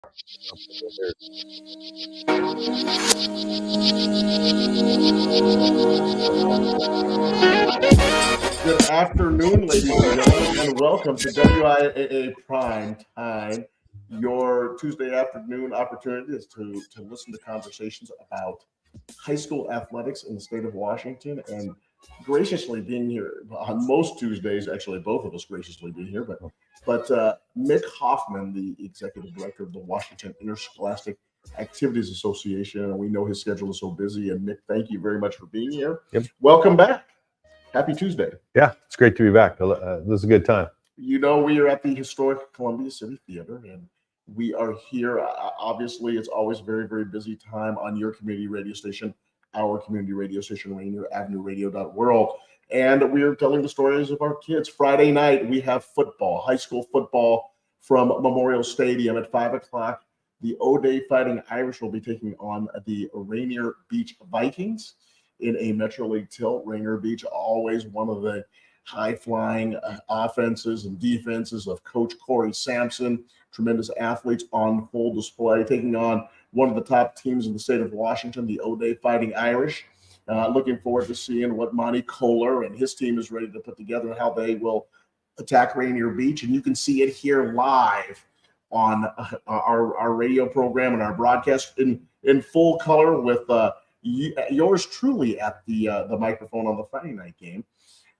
Good afternoon, ladies and gentlemen, and welcome to WIAA Primetime. Your Tuesday afternoon opportunity is to listen to conversations about high school athletics in the state of Washington, and graciously being here on most Tuesdays, actually both of us graciously being here, but Mick Hoffman, the executive director of the Washington Interscholastic Activities Association, and we know his schedule is so busy. And Mick, thank you very much for being here. Yep. Welcome back. Happy Tuesday. Yeah, it's great to be back. This is a good time. You know, we are at the historic Columbia City Theater, and we are here. Obviously, it's always a very, very busy time on your community radio station, our community radio station, Rainier Avenue Radio.world. And we are telling the stories of our kids. Friday night, we have football, high school football from Memorial Stadium at 5 o'clock. The O'Day Fighting Irish will be taking on the Rainier Beach Vikings in a Metro League tilt. Rainier Beach, always one of the high-flying offenses and defenses of Coach Corey Sampson. Tremendous athletes on full display, taking on one of the top teams in the state of Washington, the O'Day Fighting Irish. Looking forward to seeing what Monty Kohler and his team is ready to put together and how they will attack Rainier Beach. And you can see it here live on our radio program and our broadcast in full color with yours truly at the microphone on the Friday night game,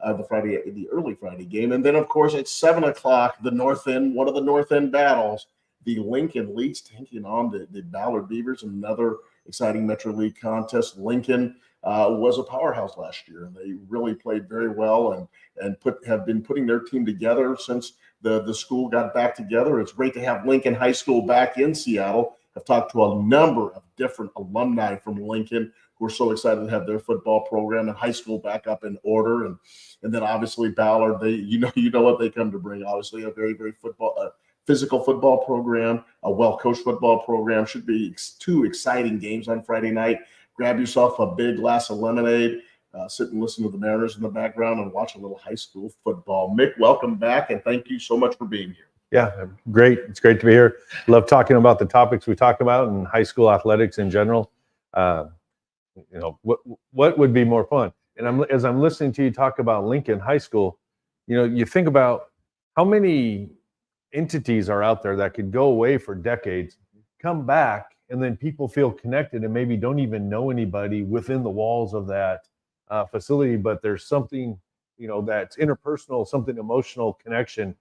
the early Friday game. And then, of course, at 7 o'clock, the North End, one of the North End battles, the Lincoln Leaks taking on the Ballard Beavers, another exciting Metro League contest. Lincoln was a powerhouse last year, and they really played very well and have been putting their team together since the school got back together. It's great to have Lincoln High School back in Seattle. I've talked to a number of different alumni from Lincoln who are so excited to have their football program and high school back up in order. And then obviously Ballard, you know what they come to bring. Obviously a very, very physical football program, a well-coached football program. Should be two exciting games on Friday night. Grab yourself a big glass of lemonade, sit and listen to the Mariners in the background and watch a little high school football. Mick, welcome back, and thank you so much for being here. Yeah, great. It's great to be here. Love talking about the topics we talk about in high school athletics in general. What would be more fun? And as I'm listening to you talk about Lincoln High School, you think about how many entities are out there that could go away for decades, come back, and then people feel connected and maybe don't even know anybody within the walls of that facility, but there's something, that's interpersonal, something emotional connection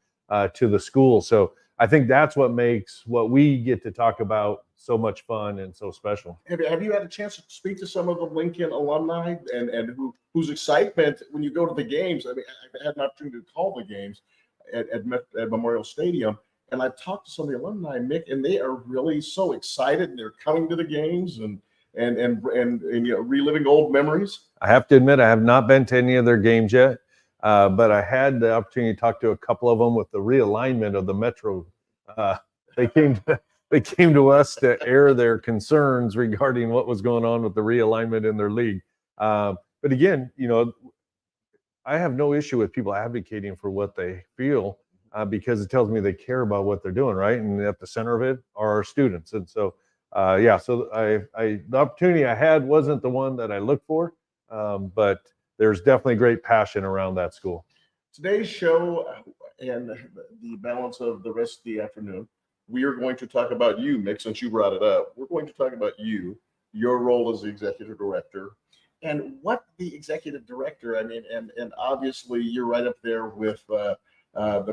to the school. So I think that's what makes what we get to talk about so much fun and so special. Have you had a chance to speak to some of the Lincoln alumni and whose excitement when you go to the games? I mean, I had an opportunity to call the games at Memorial Stadium, and I've talked to some of the alumni, Mick, and they are really so excited. They're coming to the games and reliving old memories. I have to admit, I have not been to any of their games yet. But I had the opportunity to talk to a couple of them with the realignment of the Metro. They came to us to air their concerns regarding what was going on with the realignment in their league. But again, I have no issue with people advocating for what they feel because it tells me they care about what they're doing, right? And at the center of it are our students. And so, so the opportunity I had wasn't the one that I looked for, but there's definitely great passion around that school. Today's show and the balance of the rest of the afternoon, we are going to talk about you, Mick, since you brought it up. We're going to talk about you, your role as the executive director, and what the executive director, and obviously you're right up there with the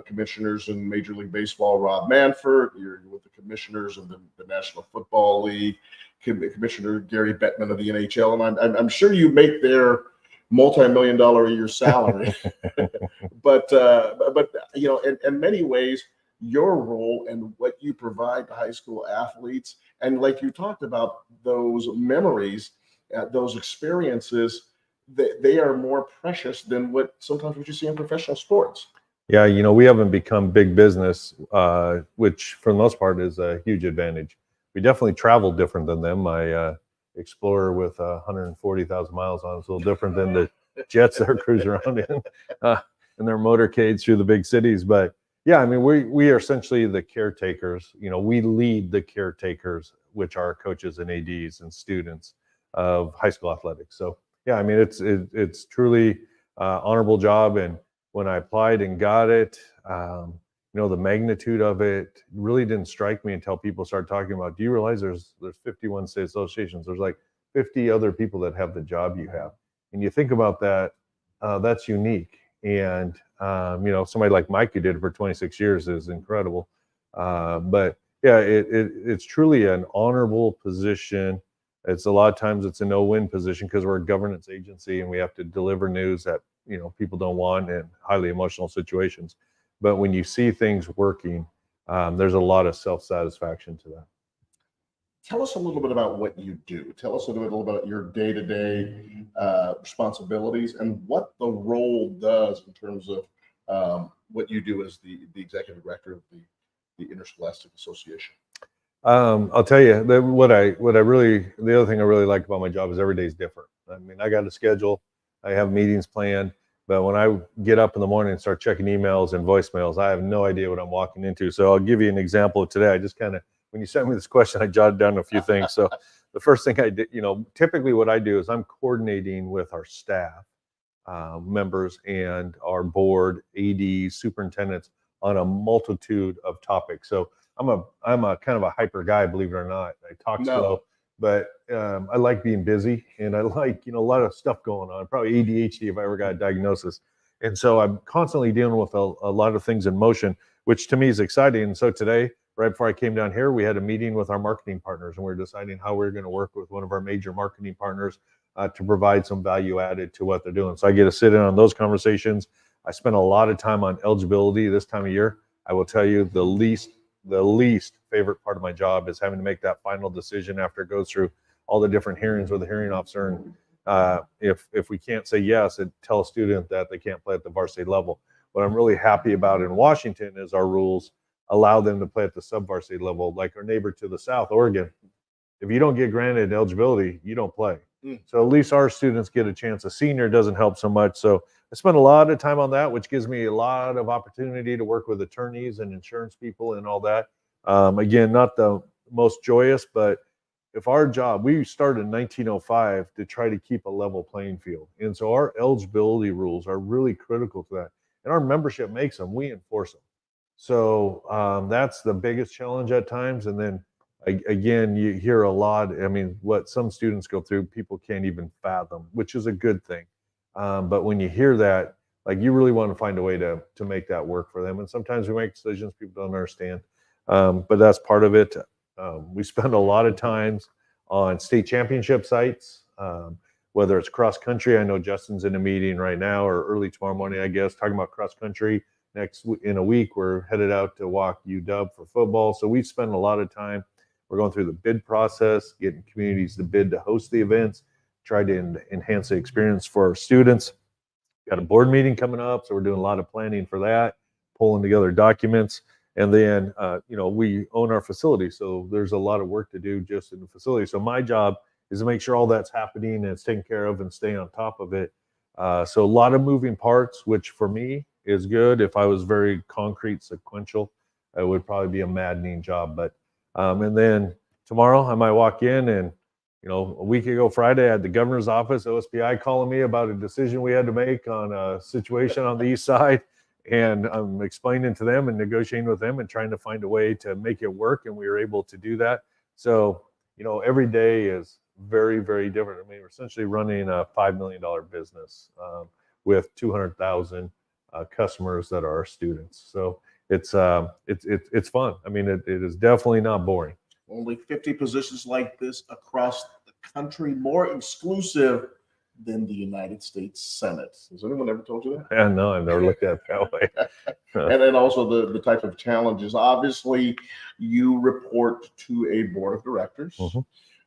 commissioners in Major League Baseball, Rob Manfred. You're with the commissioners of the National Football League, Commissioner Gary Bettman of the NHL, and I'm sure you make their multi-million-dollar a year salary, but in many ways, your role and what you provide to high school athletes, and like you talked about, those memories, those experiences, they are more precious than what you see in professional sports. Yeah, we haven't become big business, which for the most part is a huge advantage. We definitely travel different than them. Explorer with 140,000 miles on it's a little different than the jets that are cruising around in their motorcades through the big cities. But Yeah, I mean, we are essentially the caretakers. We lead the caretakers, which are coaches and ADs and students of high school athletics. So yeah, I mean, it's truly honorable job. And when I applied and got it, the magnitude of it really didn't strike me until people started talking about. Do you realize there's 51 state associations? There's like 50 other people that have the job you have, and you think about that. That's unique. And somebody like Mike who did it for 26 years is incredible. But yeah, it's truly an honorable position. It's a lot of times it's a no-win position because we're a governance agency and we have to deliver news that people don't want in highly emotional situations. But when you see things working, there's a lot of self-satisfaction to that. Tell us a little bit about what you do. Tell us a little bit about your day-to-day responsibilities and what the role does in terms of what you do as the executive director of the Interscholastic Association. I'll tell you that the other thing I really like about my job is every day is different. I mean, I got a schedule, I have meetings planned, but when I get up in the morning and start checking emails and voicemails, I have no idea what I'm walking into. So I'll give you an example of today. I just when you sent me this question, I jotted down a few things. So the first thing I did, typically what I do is I'm coordinating with our staff members and our board, ADs, superintendents on a multitude of topics. So I'm a kind of a hyper guy, believe it or not. I talk slow, but I like being busy, and I like a lot of stuff going on. Probably ADHD if I ever got a diagnosis. And so I'm constantly dealing with a lot of things in motion, which to me is exciting. And so today, right before I came down here, we had a meeting with our marketing partners, and we're deciding how we're going to work with one of our major marketing partners to provide some value added to what they're doing. So I get to sit in on those conversations. I spend a lot of time on eligibility this time of year. I will tell you the least favorite part of my job is having to make that final decision after it goes through all the different hearings with the hearing officer. And if we can't say yes, it tell a student that they can't play at the varsity level. What I'm really happy about in Washington is our rules allow them to play at the sub-varsity level, like our neighbor to the south, Oregon. If you don't get granted eligibility, you don't play. So at least our students get a chance. A senior doesn't help so much. So I spend a lot of time on that, which gives me a lot of opportunity to work with attorneys and insurance people and all that. Again, not the most joyous, but if our job, we started in 1905 to try to keep a level playing field. And so our eligibility rules are really critical to that. And our membership makes them, we enforce them. So that's the biggest challenge at times. And then again, you hear a lot. I mean, what some students go through, people can't even fathom, which is a good thing. But when you hear that, like you really want to find a way to make that work for them. And sometimes we make decisions people don't understand. But that's part of it. We spend a lot of times on state championship sites, whether it's cross country. I know Justin's in a meeting right now or early tomorrow morning, I guess, talking about cross country. In a week, we're headed out to walk UW for football. So we spend a lot of time. We're going through the bid process, getting communities to bid to host the events, try to enhance the experience for our students. Got a board meeting coming up, so we're doing a lot of planning for that, pulling together documents. And then, we own our facility, so there's a lot of work to do just in the facility. So my job is to make sure all that's happening and it's taken care of and staying on top of it. So a lot of moving parts, which for me is good. If I was very concrete, sequential, it would probably be a maddening job. But and then tomorrow I might walk in and, a week ago Friday, I had the governor's office, OSBI, calling me about a decision we had to make on a situation on the east side. And I'm explaining to them and negotiating with them and trying to find a way to make it work. And we were able to do that. So, every day is very, very different. I mean, we're essentially running a $5 million business with 200,000 customers that are our students. So it's fun. I mean, it is definitely not boring. Only 50 positions like this across the country, more exclusive than the United States Senate. Has anyone ever told you that? Yeah, no, I've never looked at it that way. And then also the type of challenges. Obviously, you report to a board of directors,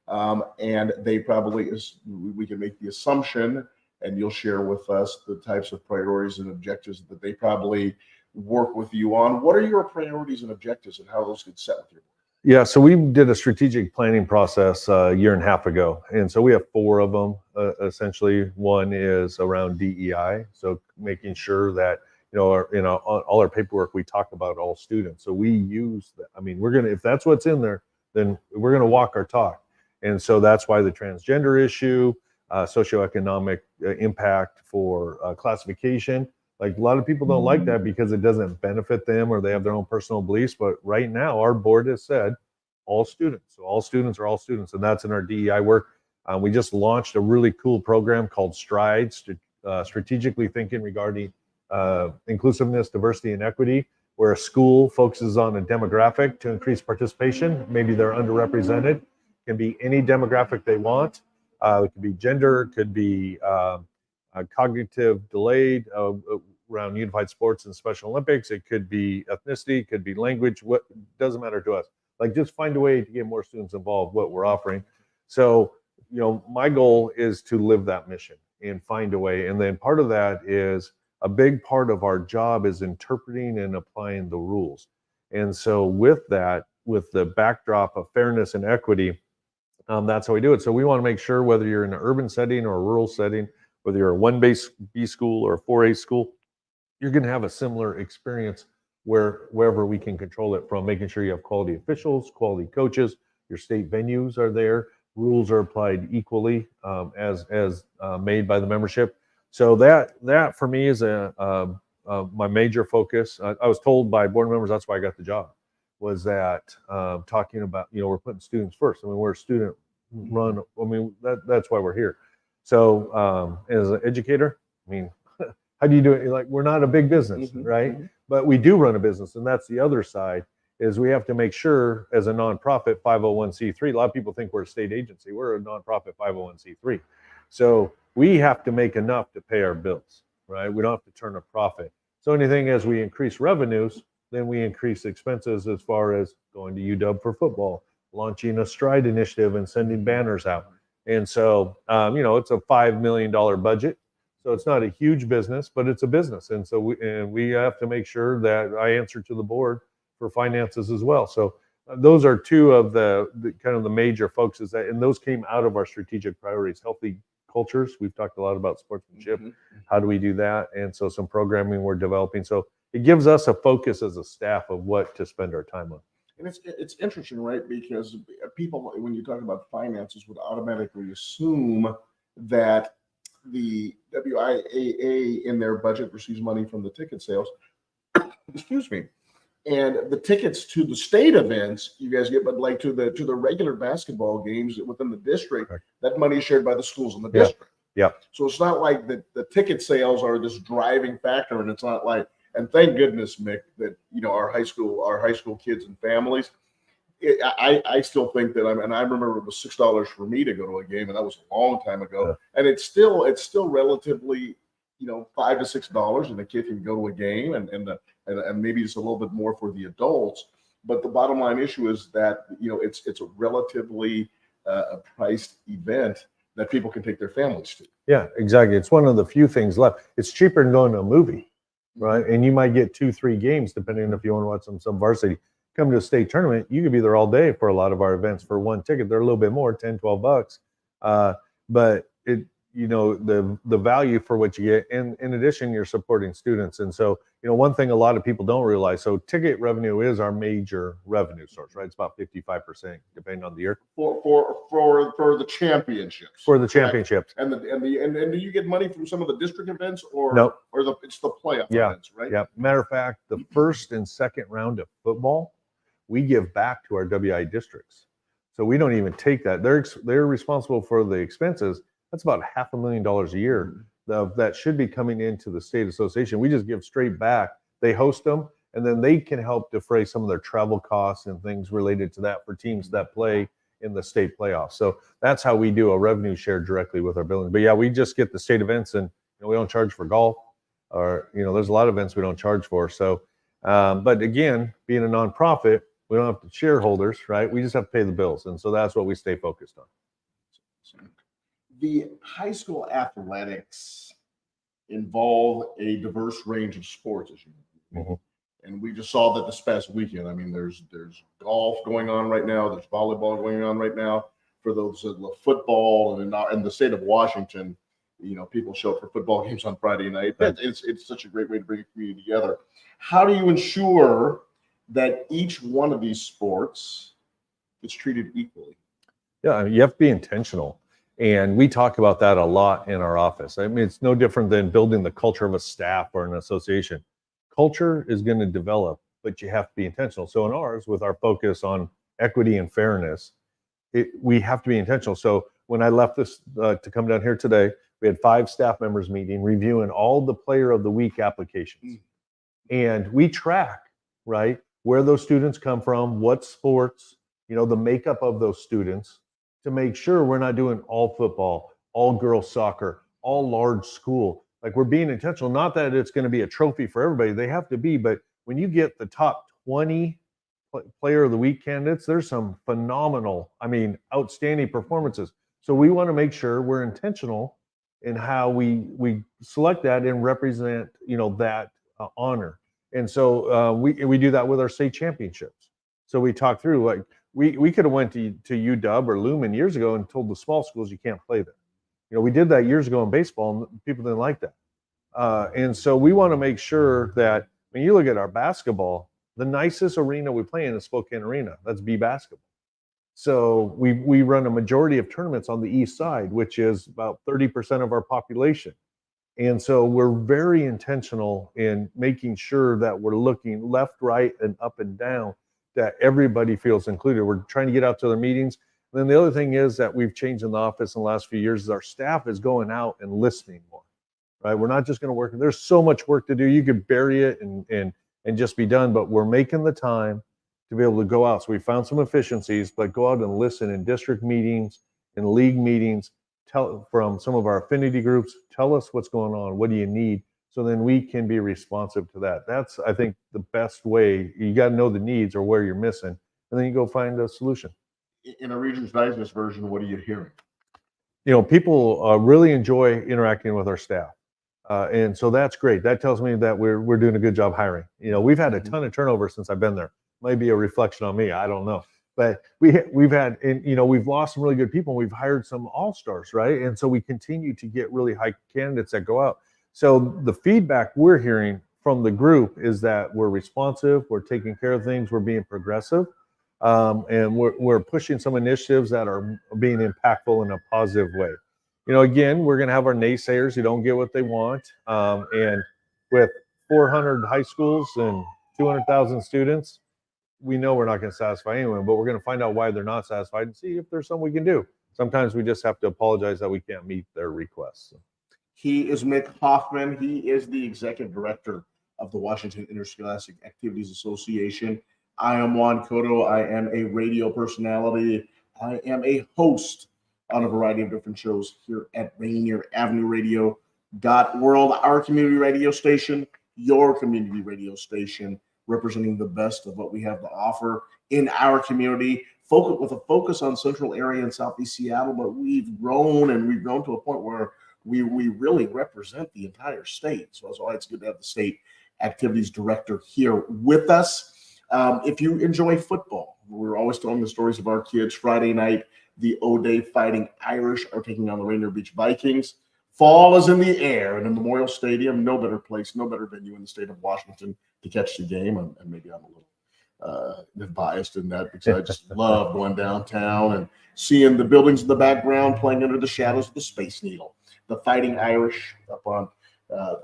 and they probably, we can make the assumption, and you'll share with us the types of priorities and objectives that they probably work with you on. What are your priorities and objectives and how those get set with your board? Yeah, so we did a strategic planning process a year and a half ago. And so we have 4 of them, essentially. One is around DEI, so making sure that all our paperwork, we talk about all students. So we use that. I mean, if that's what's in there, then we're going to walk our talk. And so that's why the transgender issue, socioeconomic impact for classification. Like a lot of people don't like that because it doesn't benefit them or they have their own personal beliefs. But right now, our board has said all students. So all students are all students, and that's in our DEI work. We just launched a really cool program called Strides, strategically thinking regarding inclusiveness, diversity, and equity, where a school focuses on a demographic to increase participation. Maybe they're underrepresented. It can be any demographic they want. It could be gender, it could be cognitive delayed around unified sports and Special Olympics. It could be ethnicity, it could be language. What doesn't matter to us. Like, just find a way to get more students involved, what we're offering. So, my goal is to live that mission and find a way. And then part of that is a big part of our job is interpreting and applying the rules. And so with that, with the backdrop of fairness and equity, that's how we do it. So we want to make sure whether you're in an urban setting or a rural setting, whether you're a 1B school or a 4A school, you're going to have a similar experience wherever we can control it from, making sure you have quality officials, quality coaches, your state venues are there, rules are applied equally as made by the membership. So that for me is my major focus. I was told by board members, that's why I got the job, was that talking about, we're putting students first. I mean, we're a student run. I mean, that's why we're here. So as an educator, I mean, how do you do it? Like, we're not a big business, right? But we do run a business, and that's the other side, is we have to make sure as a nonprofit 501c3, a lot of people think we're a state agency. We're a nonprofit 501c3. So we have to make enough to pay our bills, right? We don't have to turn a profit. So anything as we increase revenues, then we increase expenses as far as going to UW for football, launching a Stride initiative and sending banners out. And so, it's a $5 million budget. So it's not a huge business, but it's a business. And so we have to make sure that I answer to the board for finances as well. So those are two of the kind of the major focuses, and those came out of our strategic priorities. Healthy cultures. We've talked a lot about sportsmanship. How do we do that? And so some programming we're developing. So it gives us a focus as a staff of what to spend our time on. And it's interesting, right? Because people, when you talk about finances, would automatically assume that the WIAA in their budget receives money from the ticket sales. Excuse me. And the tickets to the state events you guys get, but like to the regular basketball games within the district, that money is shared by the schools in the district. Yeah. So it's not like the ticket sales are this driving factor, and it's not like, and thank goodness, Mick, that our high school kids and families. I still think that I remember it was $6 for me to go to a game, and that was a long time ago. And it's still relatively, $5 to $6, and the kid can go to a game, and maybe it's a little bit more for the adults. But the bottom line issue is that it's a relatively priced event that people can take their families to. Yeah, exactly. It's one of the few things left. It's cheaper than going to a movie, right? And you might get 2-3 games depending on if you want to watch some varsity. Come to a state tournament, you could be there all day for a lot of our events for one ticket. They're a little bit more, $10-12. But it, the value for what you get, and in addition, you're supporting students. And so, one thing a lot of people don't realize, so ticket revenue is our major revenue source, right? It's about 55%, depending on the year. For the championships. For the championships. And do you get money from some of the district events, or no? Or it's the playoff events, right? Yeah. Matter of fact, the first and second round of football, we give back to our WI districts. So we don't even take that. They're responsible for the expenses. That's about $500,000 a year that should be coming into the state association. We just give straight back. They host them, and then they can help defray some of their travel costs and things related to that for teams that play in the state playoffs. So that's how we do a revenue share directly with our buildings. But yeah, we just get the state events, and we don't charge for golf, or there's a lot of events we don't charge for. So, but again, being a nonprofit, we don't have to shareholders, right? We just have to pay the bills, and so that's what we stay focused on. The high school athletics involve a diverse range of sports, as you know. And we just saw that this past weekend. I mean, there's golf going on right now. There's volleyball going on right now. For those that love football, and in the state of Washington, people show up for football games on Friday night. It's such a great way to bring a community together. How do you ensure that each one of these sports is treated equally? Yeah, you have to be intentional. And we talk about that a lot in our office. I mean, it's no different than building the culture of a staff or an association. Culture is going to develop, but you have to be intentional. So in ours, with our focus on equity and fairness, we have to be intentional. So when I left this to come down here today, we had 5 staff members meeting, reviewing all the Player of the Week applications. And we track, right, where those students come from, what sports, the makeup of those students, to make sure we're not doing all football, all girls soccer, all large school. Like, we're being intentional. Not that it's going to be a trophy for everybody. They have to be, but when you get the top 20 Player of the Week candidates, there's some phenomenal, outstanding performances. So we want to make sure we're intentional in how we select that and represent, that honor. And so we do that with our state championships. So we talk through, like, we could have went to UW or Lumen years ago and told the small schools you can't play there. We did that years ago in baseball, and people didn't like that. And so we want to make sure that when you look at our basketball, the nicest arena we play in is Spokane Arena. That's B basketball. So we run a majority of tournaments on the east side, which is about 30% of our population. And so we're very intentional in making sure that we're looking left, right, and up and down, that everybody feels included. We're trying to get out to their meetings. And then the other thing is that we've changed in the office in the last few years is our staff is going out and listening more, right? We're not just going to work. There's so much work to do. You could bury it and just be done, but we're making the time to be able to go out. So we found some efficiencies, but go out and listen in district meetings, in league meetings, from some of our affinity groups, tell us what's going on, what do you need? So then we can be responsive to that. That's, I think, the best way. You got to know the needs or where you're missing, and then you go find a solution. In a Regions Digest version, what are you hearing? People really enjoy interacting with our staff. And so that's great. That tells me that we're doing a good job hiring. We've had a ton of turnover since I've been there. Might be a reflection on me. I don't know. But we've had, and we've lost some really good people. And we've hired some all-stars, right? And so we continue to get really high candidates that go out. So the feedback we're hearing from the group is that we're responsive, we're taking care of things, we're being progressive, and we're pushing some initiatives that are being impactful in a positive way. Again, we're going to have our naysayers who don't get what they want. And with 400 high schools and 200,000 students, we know we're not going to satisfy anyone, but we're going to find out why they're not satisfied and see if there's something we can do. Sometimes we just have to apologize that we can't meet their requests. He is Mick Hoffman. He is the executive director of the Washington Interscholastic Activities Association. I am Juan Cotto. I am a radio personality. I am a host on a variety of different shows here at Rainier Avenue Radio .world, our community radio station, your community radio station, representing the best of what we have to offer in our community, with a focus on Central area and Southeast Seattle. But we've grown to a point where we really represent the entire state. So it's always good to have the state activities director here with us. If you enjoy football, we're always telling the stories of our kids. Friday night, the O'Day Fighting Irish are taking on the Rainier Beach Vikings. Fall is in the air, and in Memorial Stadium, no better place, no better venue in the state of Washington to catch the game. And maybe I'm a little biased in that, because I just love going downtown and seeing the buildings in the background playing under the shadows of the Space Needle. The Fighting Irish up on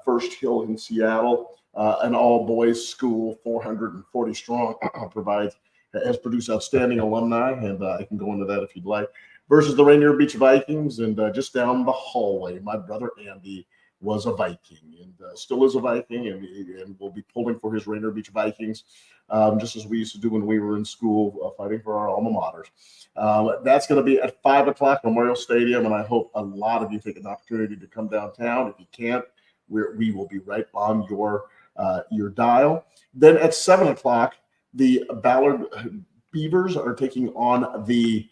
First Hill in Seattle, an all-boys school, 440 strong, has produced outstanding alumni, and I can go into that if you'd like, versus the Rainier Beach Vikings. And just down the hallway, my brother Andy was a Viking and still is a Viking, and will be pulling for his Rainier Beach Vikings, just as we used to do when we were in school, fighting for our alma maters. That's going to be at 5 o'clock, Memorial Stadium, and I hope a lot of you take an opportunity to come downtown. If you can't, we will be right on your dial. Then at 7 o'clock, the Ballard Beavers are taking on the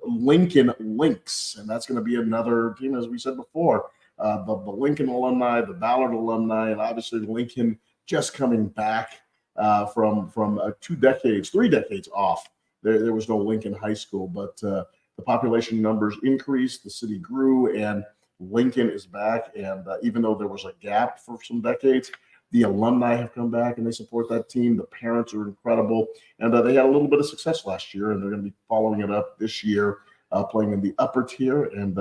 Lincoln Lynx, and that's going to be another team, as we said before. The Lincoln alumni, the Ballard alumni, and obviously Lincoln just coming back from 3 decades off. There was no Lincoln High School, but the population numbers increased, the city grew, and Lincoln is back, and even though there was a gap for some decades, the alumni have come back and they support that team. The parents are incredible, and they had a little bit of success last year, and they're going to be following it up this year, playing in the upper tier, and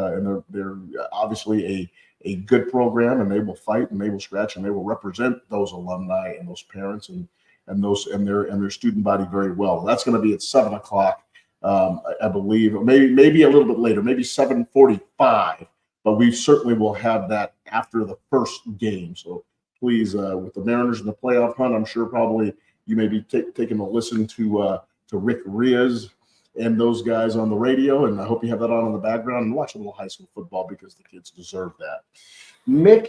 they're obviously a good program, and they will fight and they will scratch and they will represent those alumni and those parents and their student body very well. That's going to be at 7:00, I believe, or maybe a little bit later, maybe 7:45. But we certainly will have that after the first game. So please, with the Mariners in the playoff hunt, I'm sure probably you may be taking a listen to Rick Riaz and those guys on the radio, and I hope you have that on in the background and watch a little high school football because the kids deserve that. Mick,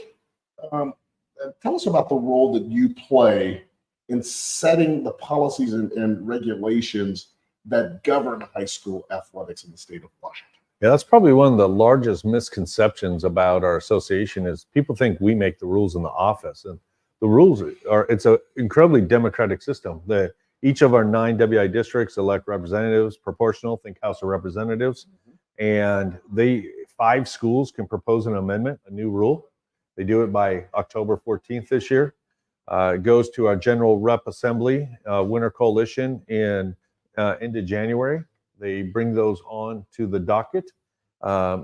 tell us about the role that you play in setting the policies and regulations that govern high school athletics in the state of Washington. Yeah, that's probably one of the largest misconceptions about our association is people think we make the rules in the office. And the rules it's an incredibly democratic system. Each of our 9 WI districts elect representatives, proportional, think House of Representatives. And 5 schools can propose an amendment, a new rule. They do it by October 14th this year. It goes to our General Rep Assembly, Winter Coalition into January. They bring those on to the docket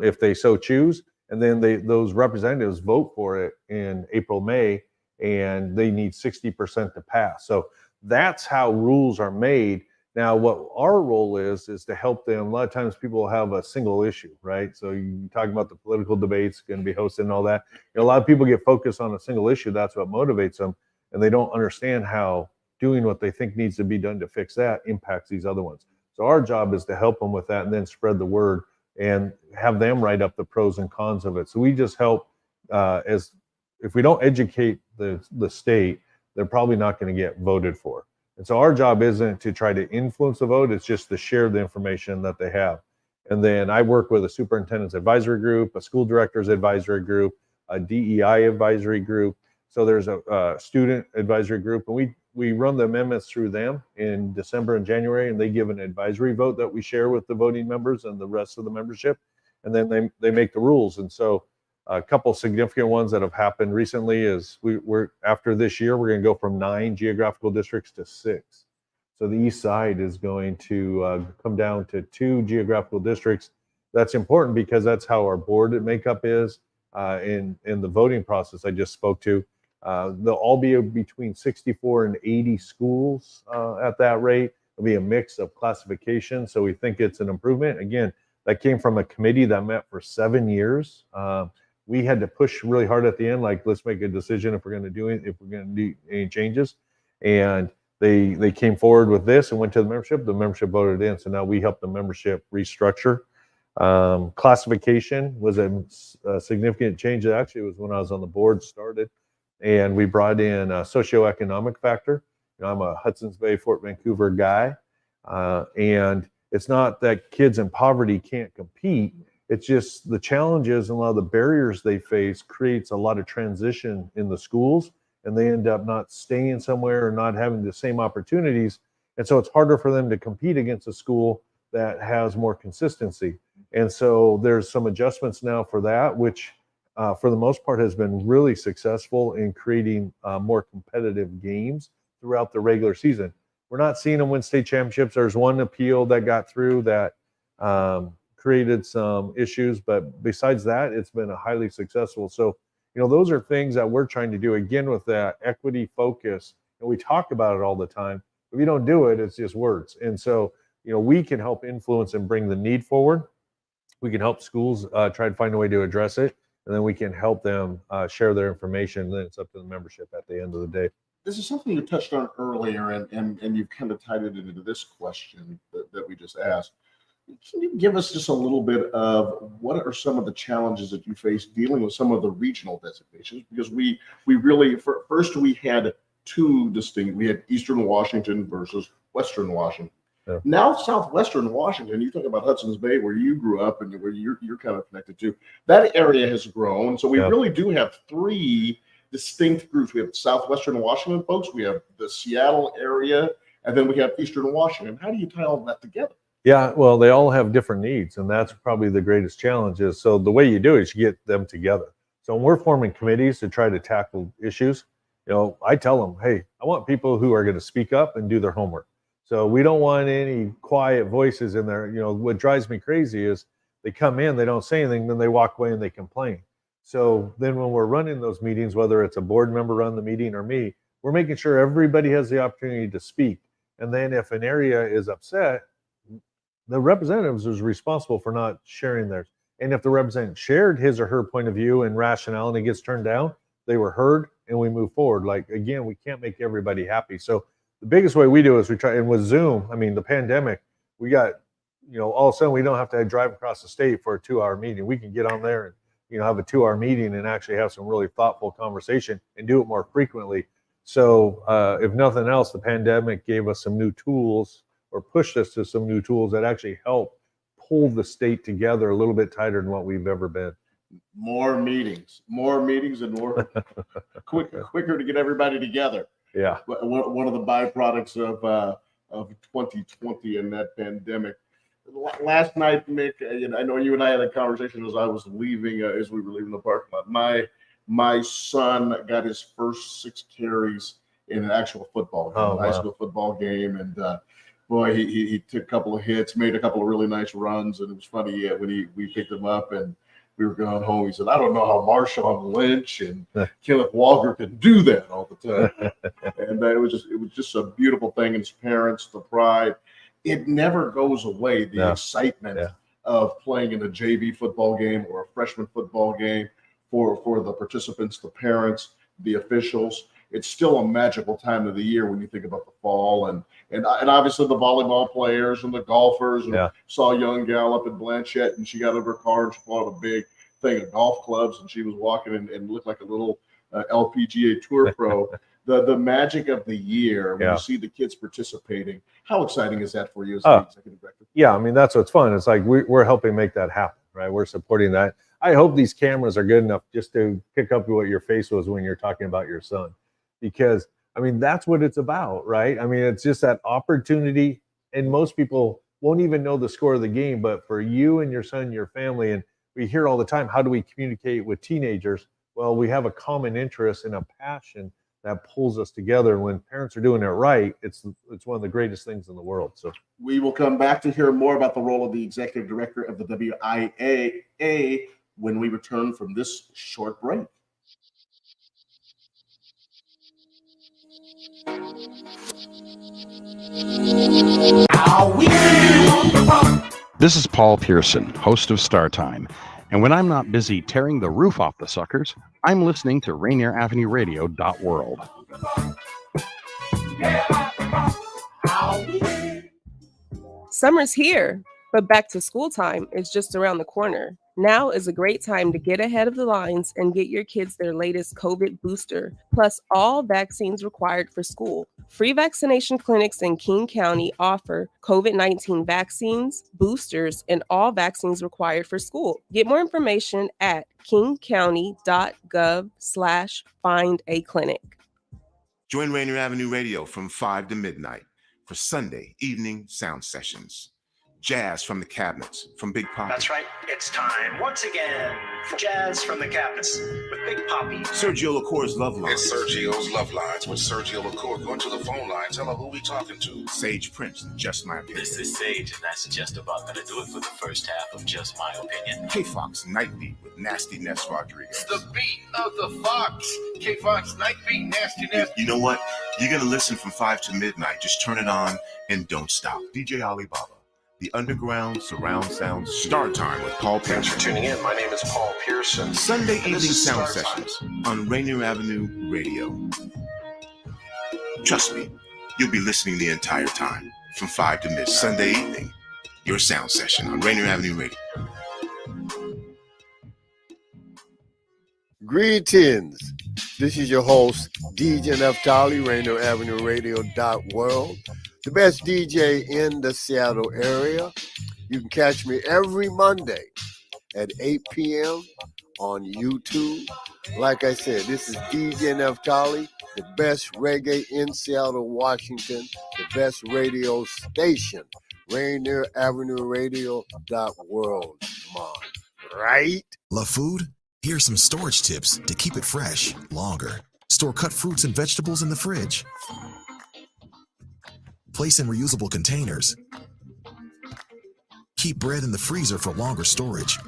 if they so choose. And then those representatives vote for it in April, May, and they need 60% to pass. So that's how rules are made. Now, what our role is to help them. A lot of times people have a single issue, right? So you talk about the political debates going to be hosted and all that. A lot of people get focused on a single issue. That's what motivates them. And they don't understand how doing what they think needs to be done to fix that impacts these other ones. So our job is to help them with that and then spread the word and have them write up the pros and cons of it. So we just help as if we don't educate the state, they're probably not going to get voted for. And so our job isn't to try to influence the vote, it's just to share the information that they have. And then I work with a superintendent's advisory group, a school director's advisory group, a DEI advisory group. So there's a student advisory group, and we run the amendments through them in December and January, and they give an advisory vote that we share with the voting members and the rest of the membership. And then they make the rules. And so a couple significant ones that have happened recently is we're after this year, we're going to go from 9 geographical districts to 6. So the east side is going to come down to 2 geographical districts. That's important because that's how our board makeup is in the voting process I just spoke to. They'll all be between 64 and 80 schools at that rate. It'll be a mix of classification. So we think it's an improvement. Again, that came from a committee that met for 7 years. We had to push really hard at the end, like, let's make a decision if we're going to do any changes. And they came forward with this and went to the membership. The membership voted in. So now we help the membership restructure. Classification was a significant change. It actually was when I was on the board started. And we brought in a socioeconomic factor. I'm a Hudson's Bay, Fort Vancouver guy. And it's not that kids in poverty can't compete. It's just the challenges and a lot of the barriers they face creates a lot of transition in the schools, and they end up not staying somewhere or not having the same opportunities. And so it's harder for them to compete against a school that has more consistency. And so there's some adjustments now for that, which for the most part has been really successful in creating more competitive games throughout the regular season. We're not seeing them win state championships. There's one appeal that got through that created some issues, but besides that, it's been a highly successful. So, those are things that we're trying to do, again, with that equity focus. And we talk about it all the time. If you don't do it, it's just words. And so, we can help influence and bring the need forward. We can help schools try to find a way to address it. And then we can help them share their information. And then it's up to the membership at the end of the day. This is something you touched on earlier, and you've kind of tied it into this question that we just asked. Can you give us just a little bit of what are some of the challenges that you face dealing with some of the regional designations? Because we really, first we had 2 distinct, we had Eastern Washington versus Western Washington. Yeah. Now Southwestern Washington, you talk about Hudson's Bay where you grew up and where you're kind of connected to, that area has grown. So we really do have 3 distinct groups. We have Southwestern Washington folks, we have the Seattle area, and then we have Eastern Washington. How do you tie all that together? Yeah, well, they all have different needs, and that's probably the greatest challenge is, so the way you do it is you get them together. So when we're forming committees to try to tackle issues, I tell them, hey, I want people who are going to speak up and do their homework. So we don't want any quiet voices in there. What drives me crazy is they come in, they don't say anything, then they walk away and they complain. So then when we're running those meetings, whether it's a board member run the meeting or me, we're making sure everybody has the opportunity to speak. And then if an area is upset, the representatives is responsible for not sharing theirs. And if the representative shared his or her point of view and rationale and it gets turned down, they were heard and we move forward. Like, again, we can't make everybody happy. So the biggest way we do is we try, and with Zoom, the pandemic, we got, all of a sudden we don't have to drive across the state for a 2-hour meeting. We can get on there and, have a 2-hour meeting and actually have some really thoughtful conversation and do it more frequently. So if nothing else, the pandemic gave us some new tools or pushed us to some new tools that actually help pull the state together a little bit tighter than what we've ever been. More meetings and more quicker to get everybody together. Yeah. One of the byproducts of 2020 and that pandemic. Last night, Mick, I know you and I had a conversation as I was leaving, as we were leaving the parking lot. My son got his first 6 carries in an actual football game, high school football game, and boy, he took a couple of hits, made a couple of really nice runs, and it was funny when we picked him up and we were going home. He said, "I don't know how Marshawn Lynch and Kenneth Walker can do that all the time." And it was just a beautiful thing. And his parents, the pride, it never goes away. The excitement of playing in a JV football game or a freshman football game for the participants, the parents, the officials. It's still a magical time of the year when you think about the fall and obviously the volleyball players and the golfers. And saw a young gal up in Blanchette, and she got out of her car and she bought a big thing of golf clubs, and she was walking and looked like a little LPGA Tour pro. The magic of the year when you see the kids participating. How exciting is that for you as the executive director? Yeah, that's what's fun. It's like we're helping make that happen, right? We're supporting that. I hope these cameras are good enough just to pick up what your face was when you're talking about your son. Because, that's what it's about, right? It's just that opportunity, and most people won't even know the score of the game, but for you and your son, your family, and we hear all the time, how do we communicate with teenagers? Well, we have a common interest and a passion that pulls us together. When parents are doing it right, it's one of the greatest things in the world. So we will come back to hear more about the role of the executive director of the WIAA when we return from this short break. This is Paul Pearson, host of Star Time. And when I'm not busy tearing the roof off the suckers, I'm listening to Rainier Avenue Radio.world. Summer's here, but back to school time is just around the corner. Now is a great time to get ahead of the lines and get your kids their latest COVID booster, plus all vaccines required for school. Free vaccination clinics in King County offer COVID-19 vaccines, boosters, and all vaccines required for school. Get more information at kingcounty.gov/findaclinic. Join Rainier Avenue Radio from 5 to midnight for Sunday evening sound sessions. Jazz from the Cabinets from Big Poppy. That's right. It's time once again for Jazz from the Cabinets with Big Poppy. Sergio LaCour's Love Lines. It's Sergio's Love Lines with Sergio LaCour. Go to the phone line. Tell her who we talking to. Sage Prince, Just My Opinion. This is Sage, and that's just about going to do it for the first half of Just My Opinion. K-Fox Nightbeat with Nasty Ness Rodriguez. It's the beat of the Fox. K-Fox Nightbeat, Nasty Ness. You know what? You're going to listen from 5 to midnight. Just turn it on and don't stop. DJ Alibaba. The Underground Surround Sound Star Time with Paul Pearson. Thanks for tuning in. My name is Paul Pearson. Sunday evening sound Star sessions on Rainier Avenue Radio. Trust me, you'll be listening the entire time from 5 to midnight. Sunday evening, your sound session on Rainier Avenue Radio. Greetings. This is your host, DJ Neftali, Rainier Avenue Radio.world. The best DJ in the Seattle area. You can catch me every Monday at 8 p.m. on YouTube. Like I said, this is DJ Neftali, the best reggae in Seattle, Washington, the best radio station, Rainier Avenue Radio.world. Man, right? Love food? Here's some storage tips to keep it fresh longer. Store cut fruits and vegetables in the fridge. Place in reusable containers. Keep bread in the freezer for longer storage.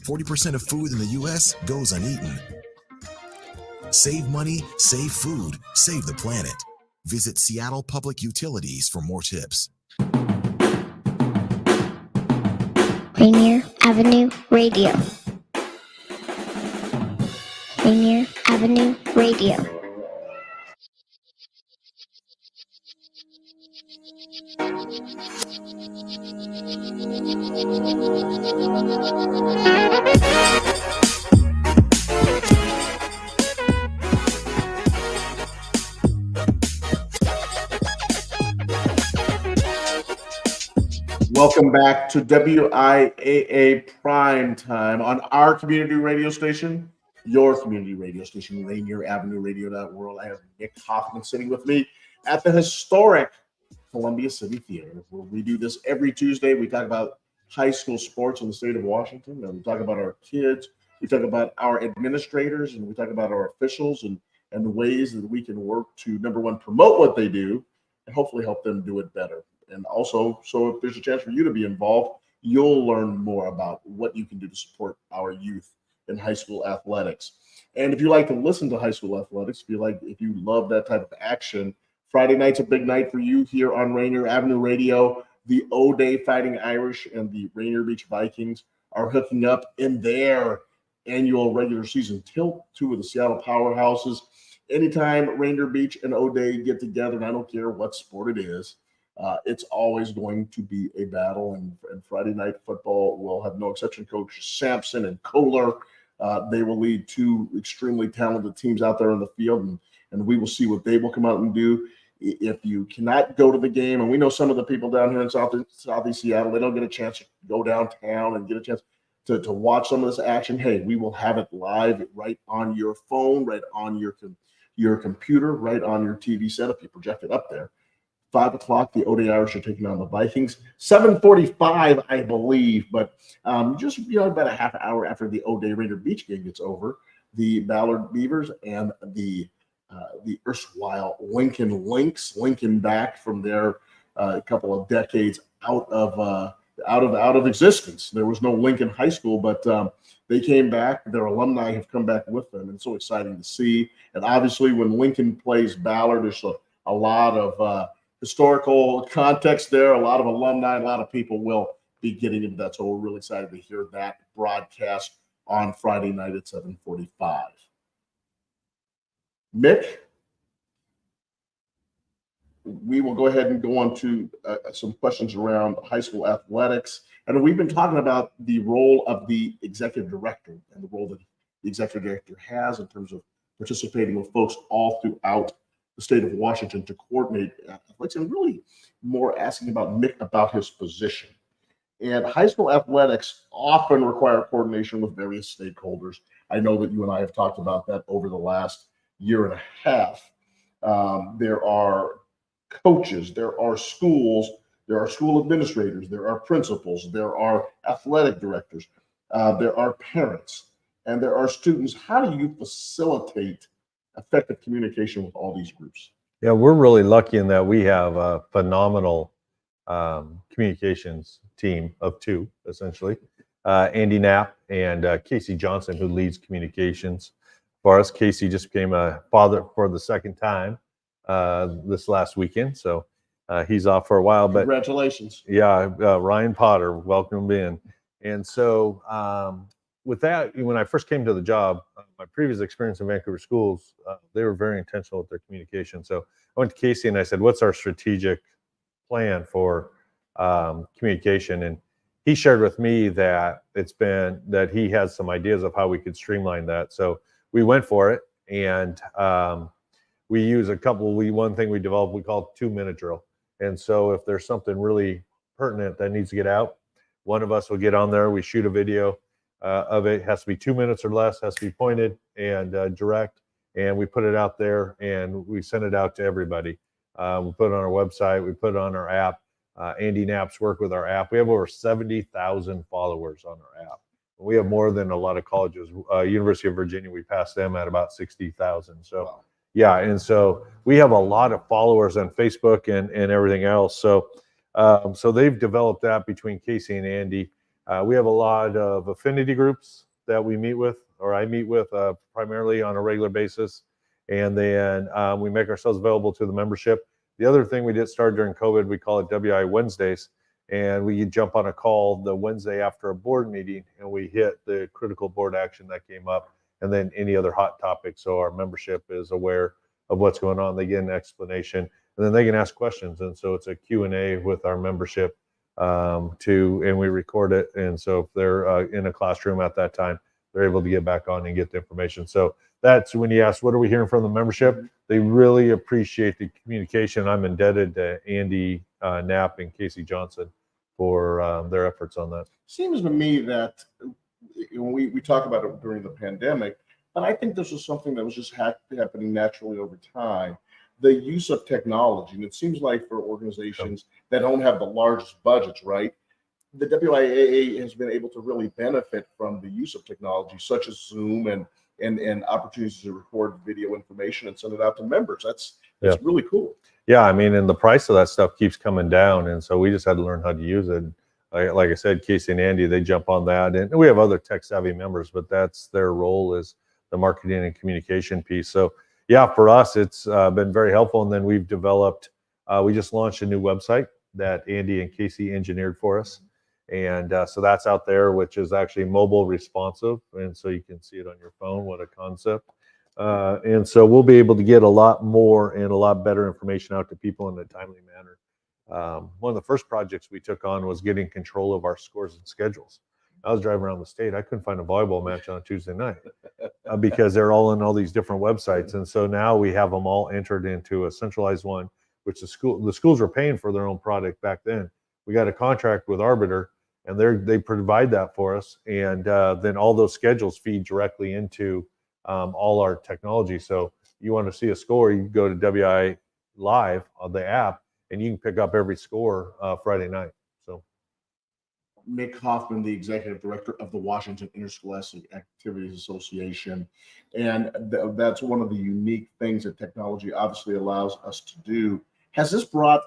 40% of food in the U.S. goes uneaten. Save money, save food, save the planet. Visit Seattle Public Utilities for more tips. Rainier Avenue Radio. Rainier Avenue Radio. Welcome back to WIAA Primetime on our community radio station, your community radio station, Rainier Avenue Radio.world. I have Mick Hoffman sitting with me at the historic Columbia City Theater, where we do this every Tuesday. We talk about high school sports in the state of Washington, and we talk about our kids, we talk about our administrators, and we talk about our officials and the ways that we can work to, number one, promote what they do and hopefully help them do it better. And also, so if there's a chance for you to be involved, you'll learn more about what you can do to support our youth in high school athletics. And if you like to listen to high school athletics, if you love that type of action, Friday night's a big night for you here on Rainier Avenue Radio. The O'Day Fighting Irish and the Rainier Beach Vikings are hooking up in their annual regular season tilt, two of the Seattle powerhouses. Anytime Rainier Beach and O'Day get together, and I don't care what sport it is, it's always going to be a battle, and Friday night football will have no exception. Coach Sampson and Kohler, they will lead two extremely talented teams out there in the field, and we will see what they will come out and do. If you cannot go to the game, and we know some of the people down here in Southeast Seattle, they don't get a chance to go downtown and get a chance to watch some of this action. Hey, we will have it live right on your phone, right on your computer, right on your TV set if you project it up there. 5 o'clock, the O'Day Irish are taking on the Vikings. 7:45, I believe, but just about a half hour after the O'Day Rainier Beach game gets over, the Ballard Beavers and the erstwhile Lincoln Lynx, Lincoln back from their couple of decades out of existence. There was no Lincoln High School, but they came back. Their alumni have come back with them, and it's so exciting to see. And obviously, when Lincoln plays Ballard, there's a lot of historical context there. A lot of alumni, a lot of people will be getting into that. So we're really excited to hear that broadcast on Friday night at 7:45. Mick, we will go ahead and go on to some questions around high school athletics. And we've been talking about the role of the executive director and the role that the executive director has in terms of participating with folks all throughout the state of Washington to coordinate athletics, and really more asking about Mick about his position. And high school athletics often require coordination with various stakeholders. I know that you and I have talked about that over the last year and a half. There are coaches, there are schools, there are school administrators, there are principals, there are athletic directors, there are parents, and there are students. How do you facilitate effective communication with all these groups? Yeah, we're really lucky in that we have a phenomenal communications team of two, essentially. Andy Knapp and Casey Johnson, who leads communications for us. Casey just became a father for the second time this last weekend, so he's off for a while. But congratulations. Yeah, Ryan Potter, welcome in. And so with that, when I first came to the job, my previous experience in Vancouver schools, they were very intentional with their communication. So I went to Casey and I said, what's our strategic plan for communication? And he shared with me that that he has some ideas of how we could streamline that. So we went for it, and we use one thing we developed, we call 2-minute drill. And so if there's something really pertinent that needs to get out, one of us will get on there, we shoot a video of it. It has to be 2 minutes or less, has to be pointed and direct, and we put it out there and we send it out to everybody. We put it on our website. We put it on our app. Andy Knapp's work with our app. We have over 70,000 followers on our app. We have more than a lot of colleges. University of Virginia, we passed them at about 60,000. So, wow. Yeah, and so we have a lot of followers on Facebook and everything else. So, so they've developed that between Casey and Andy. We have a lot of affinity groups that we meet with, or I meet with primarily on a regular basis. And then we make ourselves available to the membership. The other thing we did start during COVID, we call it WI Wednesdays. And we jump on a call the Wednesday after a board meeting, and we hit the critical board action that came up, and then any other hot topics. So our membership is aware of what's going on. They get an explanation, and then they can ask questions. And so it's a Q&A with our membership and we record it. And so if they're in a classroom at that time, they're able to get back on and get the information. So that's when you ask, what are we hearing from the membership? They really appreciate the communication. I'm indebted to Andy Knapp and Casey Johnson for their efforts on that. Seems to me that when we talk about it during the pandemic, but I think this was something that was just happening naturally over time. The use of technology, and it seems like for organizations that don't have the largest budgets, right? The WIAA has been able to really benefit from the use of technology, such as Zoom and opportunities to record video information and send it out to members. That's really cool. Yeah, I mean, and the price of that stuff keeps coming down, and so we just had to learn how to use it. Like I said, Casey and Andy, they jump on that, and we have other tech-savvy members, but that's their role, is the marketing and communication piece. So yeah, for us, it's been very helpful. And then we've developed, we just launched a new website that Andy and Casey engineered for us. And so that's out there, which is actually mobile responsive. And so you can see it on your phone. What a concept. And so we'll be able to get a lot more and a lot better information out to people in a timely manner. One of the first projects we took on was getting control of our scores and schedules. I was driving around the state. I couldn't find a volleyball match on a Tuesday night because they're all in all these different websites. And so now we have them all entered into a centralized one, which the schools were paying for their own product back then. We got a contract with Arbiter, and they provide that for us. And then all those schedules feed directly into all our technology. So you want to see a score, you go to WI Live on the app, and you can pick up every score Friday night. So Mick Hoffman, the executive director of the Washington Interscholastic Activities Association. And that's one of the unique things that technology obviously allows us to do. Has this brought,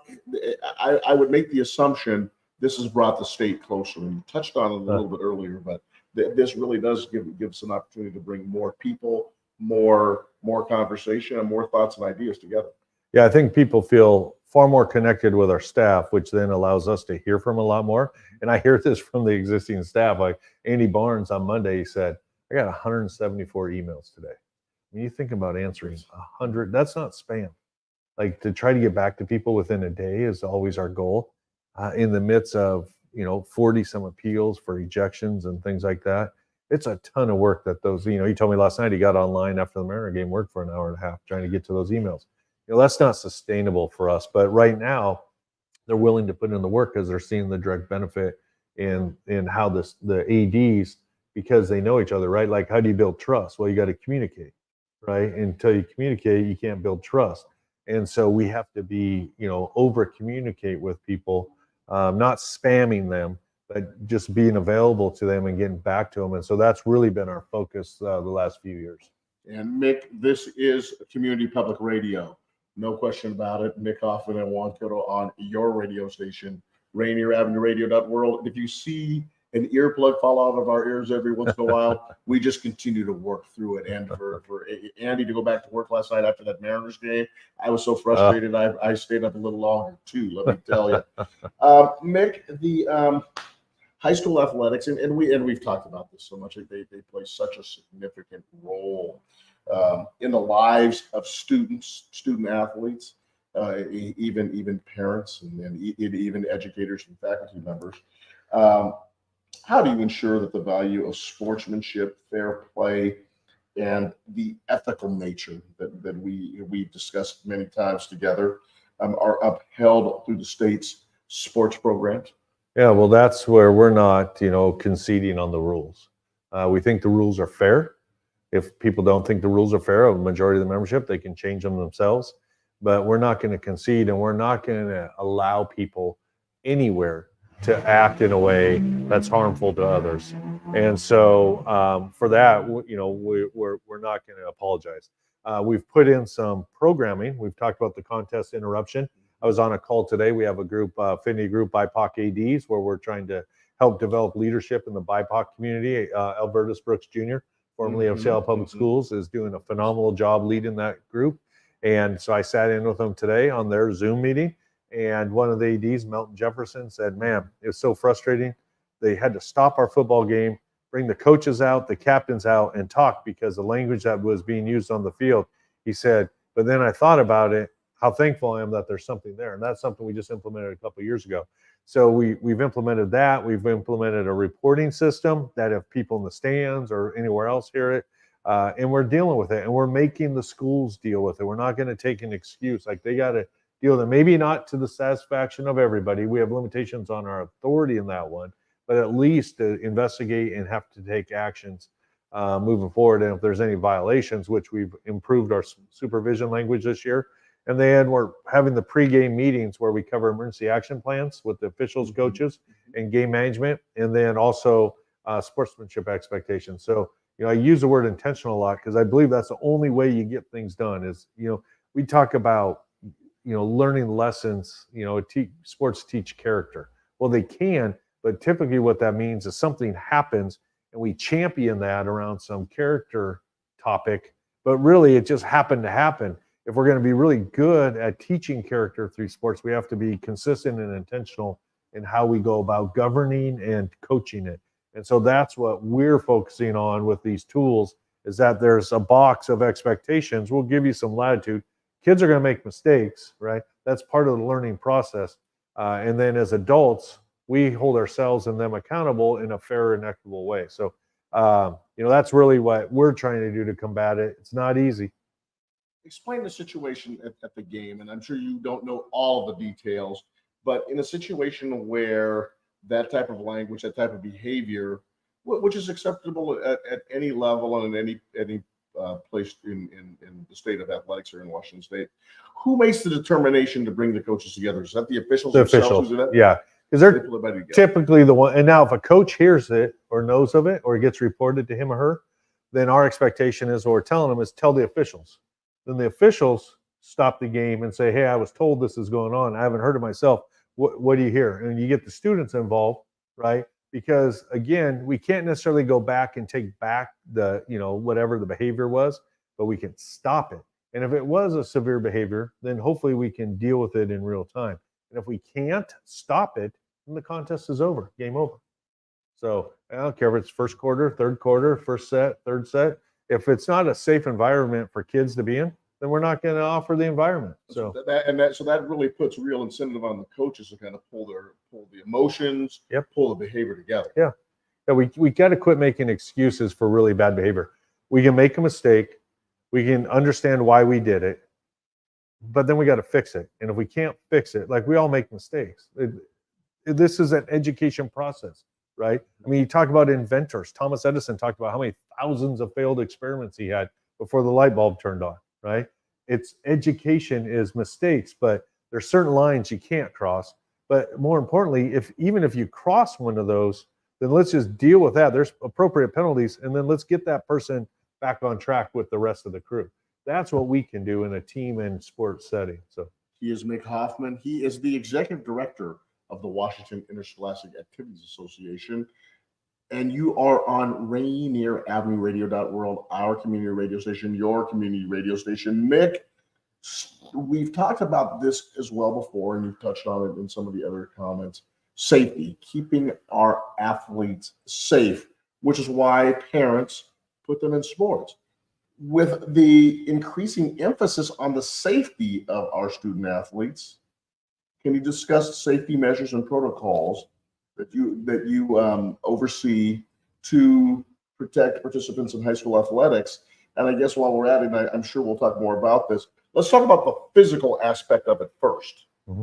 I would make the assumption, this has brought the state closer. And you touched on it a little bit earlier, but this really does give us an opportunity to bring more people, more conversation, and more thoughts and ideas together. Yeah, I think people feel far more connected with our staff, which then allows us to hear from a lot more. And I hear this from the existing staff. Like Andy Barnes on Monday, he said, I got 174 emails today. When you think about answering 100, that's not spam. Like, to try to get back to people within a day is always our goal. In the midst of 40 some appeals for ejections and things like that, it's a ton of work that those, he told me last night he got online after the Mariner game, worked for an hour and a half trying to get to those emails. That's not sustainable for us. But right now, they're willing to put in the work because they're seeing the direct benefit in how the ADs, because they know each other, right? Like, how do you build trust? Well, you got to communicate, right? Until you communicate, you can't build trust. And so we have to be, over communicate with people, not spamming them, but just being available to them and getting back to them. And so that's really been our focus the last few years. And Mick, this is community public radio. No question about it. Mick Hoffman and Juan Cotto on your radio station, Rainier Avenue Radio.world. If you see an earplug fall out of our ears every once in a while, we just continue to work through it. And for Andy to go back to work last night after that Mariners game, I was so frustrated. I stayed up a little longer too, let me tell you. Mick, the high school athletics, and we've talked about this so much. They play such a significant role in the lives of student athletes, even parents, and even educators and faculty members. How do you ensure that the value of sportsmanship, fair play, and the ethical nature that we've discussed many times together are upheld through the state's sports programs? Yeah, well, that's where we're not, conceding on the rules. We think the rules are fair. If people don't think the rules are fair, a majority of the membership, they can change them themselves. but we're not going to concede, and we're not going to allow people anywhere to act in a way that's harmful to others. And so for that, we're not going to apologize. We've put in some programming. We've talked about the contest interruption. I was on a call today. We have a group, affinity group, BIPOC ADs, where we're trying to help develop leadership in the BIPOC community. Albertus Brooks Jr., formerly of Seattle Public Schools, is doing a phenomenal job leading that group. And so I sat in with them today on their Zoom meeting. And one of the ADs, Melton Jefferson, said, man, it was so frustrating. They had to stop our football game, bring the coaches out, the captains out, and talk because the language that was being used on the field. He said, but then I thought about it, how thankful I am that there's something there. And that's something we just implemented a couple of years ago. So we've implemented that. We've implemented a reporting system that if people in the stands or anywhere else hear it, and we're dealing with it, and we're making the schools deal with it. We're not going to take an excuse. Like, they got to deal with it. Maybe not to the satisfaction of everybody. We have limitations on our authority in that one, but at least to investigate and have to take actions moving forward. And if there's any violations, which we've improved our supervision language this year. And then we're having the pregame meetings where we cover emergency action plans with the officials, coaches, and game management, and then also sportsmanship expectations. So, I use the word intentional a lot because I believe that's the only way you get things done is, we talk about, learning lessons, sports teach character. Well, they can, but typically what that means is something happens and we champion that around some character topic, but really it just happened to happen. If we're going to be really good at teaching character through sports, we have to be consistent and intentional in how we go about governing and coaching it. And so that's what we're focusing on with these tools, is that there's a box of expectations. We'll give you some latitude. Kids are going to make mistakes, right? That's part of the learning process. And then as adults, we hold ourselves and them accountable in a fair and equitable way. So, that's really what we're trying to do to combat it. It's not easy. Explain the situation at the game, and I'm sure you don't know all the details, but in a situation where that type of language, that type of behavior, which is acceptable at any level and in any place in the state of athletics or in Washington State, who makes the determination to bring the coaches together? Is that the officials themselves who do that? Yeah, because they're typically the one. And now if a coach hears it or knows of it or it gets reported to him or her, then our expectation is, what we're telling them is, tell the officials. Then the officials stop the game and say, hey, I was told this is going on. I haven't heard it myself. What do you hear? And you get the students involved, right? Because again, we can't necessarily go back and take back the, whatever the behavior was, but we can stop it. And if it was a severe behavior, then hopefully we can deal with it in real time. And if we can't stop it, then the contest is over, game over. So I don't care if it's first quarter, third quarter, first set, third set. If it's not a safe environment for kids to be in, then we're not going to offer the environment. So that really puts real incentive on the coaches to kind of pull the emotions, pull the behavior together. Yeah, we got to quit making excuses for really bad behavior. We can make a mistake, we can understand why we did it, but then we got to fix it. And if we can't fix it, like, we all make mistakes. This is an education process, right? I mean, you talk about inventors. Thomas Edison talked about how many thousands of failed experiments he had before the light bulb turned on, right? It's education is mistakes, but there's certain lines you can't cross. But more importantly, even if you cross one of those, then let's just deal with that. There's appropriate penalties, and then let's get that person back on track with the rest of the crew. That's what we can do in a team and sports setting. So he is Mick Hoffman. He is the executive director of the Washington Interscholastic Activities Association. And you are on Rainier Avenue Radio.world, our community radio station, your community radio station. Mick, we've talked about this as well before, and you've touched on it in some of the other comments. Safety, keeping our athletes safe, which is why parents put them in sports. With the increasing emphasis on the safety of our student athletes, can you discuss safety measures and protocols that you oversee to protect participants in high school athletics? And I guess while we're at it, I'm sure we'll talk more about this. Let's talk about the physical aspect of it first. Mm-hmm.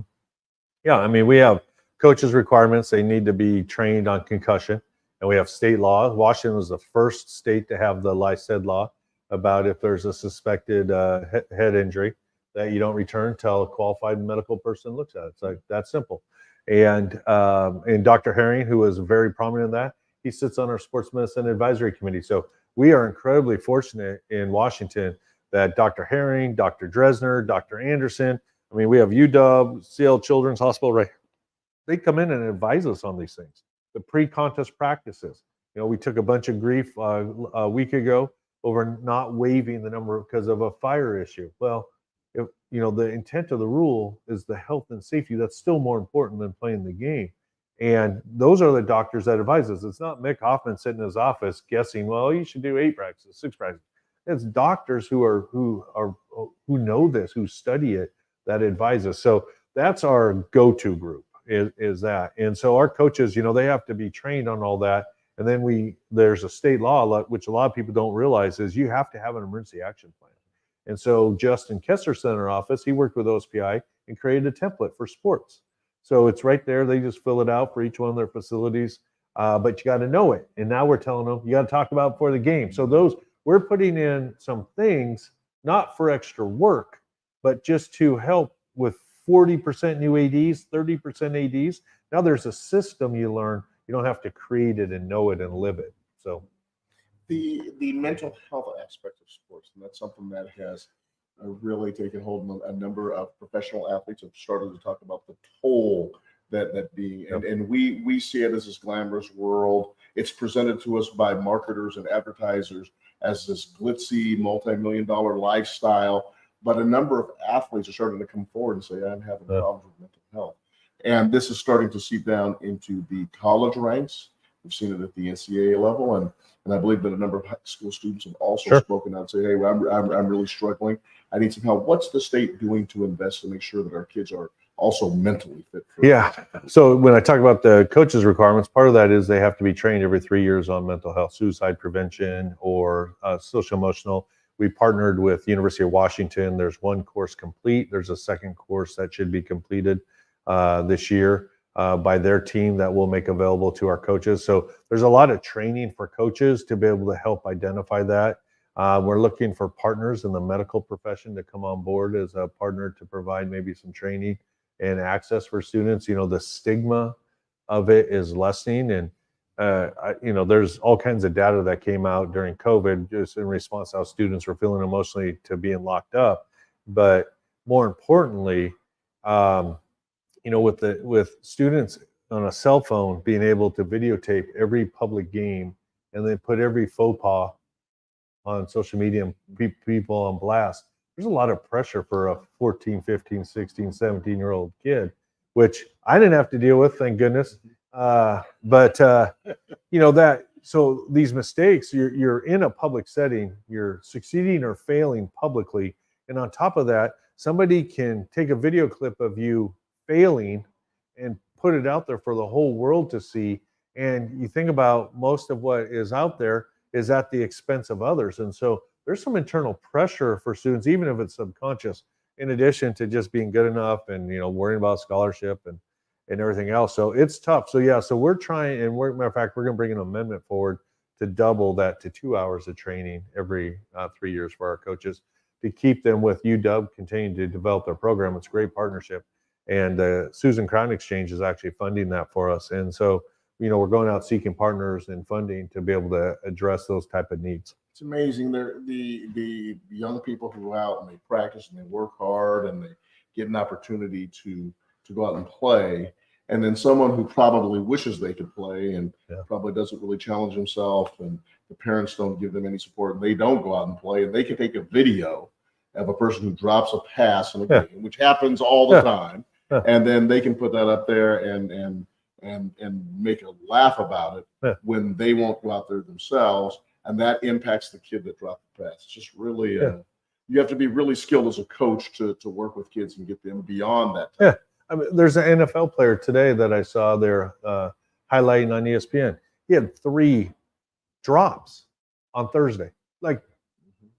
Yeah, I mean, we have coaches' requirements. They need to be trained on concussion. And we have state law. Washington was the first state to have the LICED law about if there's a suspected head injury, that you don't return until a qualified medical person looks at it. It's like that simple. And Dr. Herring, who is very prominent in that, he sits on our sports medicine advisory committee. So we are incredibly fortunate in Washington that Dr. Herring, Dr. Dresner, Dr. Anderson, I mean, we have UW, Seattle Children's Hospital, right? They come in and advise us on these things. The pre-contest practices. You know, we took a bunch of grief a week ago over not waiving the number because of a fire issue. Well, if you know, the intent of the rule is the health and safety. That's still more important than playing the game. And those are the doctors that advise us. It's not Mick Hoffman sitting in his office guessing, well, you should do 8 practices, 6 practices. It's doctors who know this, who study it, that advise us. So that's our go-to group is that. And so our coaches, you know, they have to be trained on all that. And then there's a state law, which a lot of people don't realize, is you have to have an emergency action plan. And so Justin Kessler Center office, he worked with OSPI and created a template for sports. So it's right there. They just fill it out for each one of their facilities. But you got to know it. And now we're telling them, you got to talk about it before the game. So we're putting in some things, not for extra work, but just to help with 40% new ADs, 30% ADs. Now there's a system you learn. You don't have to create it and know it and live it. So the mental health aspect of sports, and that's something that has really taken hold of a number of professional athletes have started to talk about the toll that being, and we see it as this glamorous world. It's presented to us by marketers and advertisers as this glitzy multi-million-dollar lifestyle. But a number of athletes are starting to come forward and say, I'm having problems with mental health. And this is starting to seep down into the college ranks. We've seen it at the NCAA level. And I believe that a number of high school students have also spoken out and say, hey, I'm really struggling. I need some help. What's the state doing to invest to make sure that our kids are also mentally fit? So when I talk about the coaches' requirements, part of that is they have to be trained every 3 years on mental health, suicide prevention, or social emotional. We partnered with University of Washington. There's one course complete. There's a second course that should be completed this year by their team that we'll make available to our coaches. So there's a lot of training for coaches to be able to help identify that. We're looking for partners in the medical profession to come on board as a partner to provide maybe some training and access for students. You know, the stigma of it is lessening, and you know, there's all kinds of data that came out during COVID just in response to how students were feeling emotionally to being locked up. But more importantly, you know, with students on a cell phone being able to videotape every public game and then put every faux pas on social media and people on blast, there's a lot of pressure for a 14, 15, 16, 17-year-old kid, which I didn't have to deal with, thank goodness. But you know, so these mistakes, you're in a public setting, you're succeeding or failing publicly. And on top of that, somebody can take a video clip of you failing and put it out there for the whole world to see. And you think about most of what is out there is at the expense of others. And so there's some internal pressure for students, even if it's subconscious, in addition to just being good enough and, you know, worrying about scholarship and everything else. So it's tough. So yeah, so we're trying, and matter of fact, we're going to bring an amendment forward to double that to 2 hours of training every 3 years for our coaches to keep them with UW, continuing to develop their program. It's a great partnership. And Susan Crown Exchange is actually funding that for us. And so, you know, we're going out seeking partners and funding to be able to address those type of needs. It's amazing. The young people who go out and they practice and they work hard and they get an opportunity to go out and play. And then someone who probably wishes they could play and probably doesn't really challenge himself, and the parents don't give them any support, and they don't go out and play, and they can take a video of a person who drops a pass in a game, which happens all the time. And then they can put that up there and make a laugh about it when they won't go out there themselves, and that impacts the kid that dropped the pass. It's just really you have to be really skilled as a coach to work with kids and get them beyond that. I mean, there's an NFL player today that I saw there highlighting on ESPN. He had 3 drops on Thursday. Like,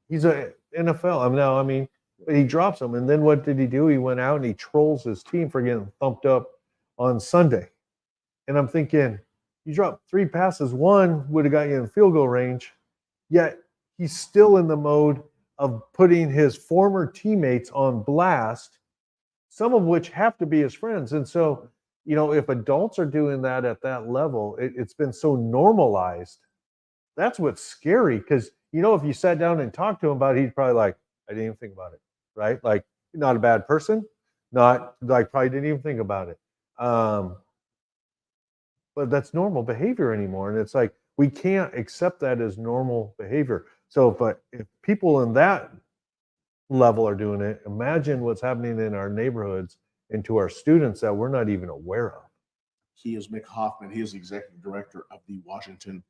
he's a NFL. I mean, but he drops them. And then what did he do? He went out and he trolls his team for getting thumped up on Sunday. And I'm thinking, you dropped 3 passes. 1 would have got you in field goal range, yet he's still in the mode of putting his former teammates on blast, some of which have to be his friends. And so, if adults are doing that at that level, it's been so normalized. That's what's scary, because, if you sat down and talked to him about it, he's probably like, I didn't even think about it, right? Like, not a bad person, not like probably didn't even think about it. But that's normal behavior anymore. And it's like, we can't accept that as normal behavior. So if people in that level are doing it, imagine what's happening in our neighborhoods and to our students that we're not even aware of. He is Mick Hoffman. He is the executive director of the Washington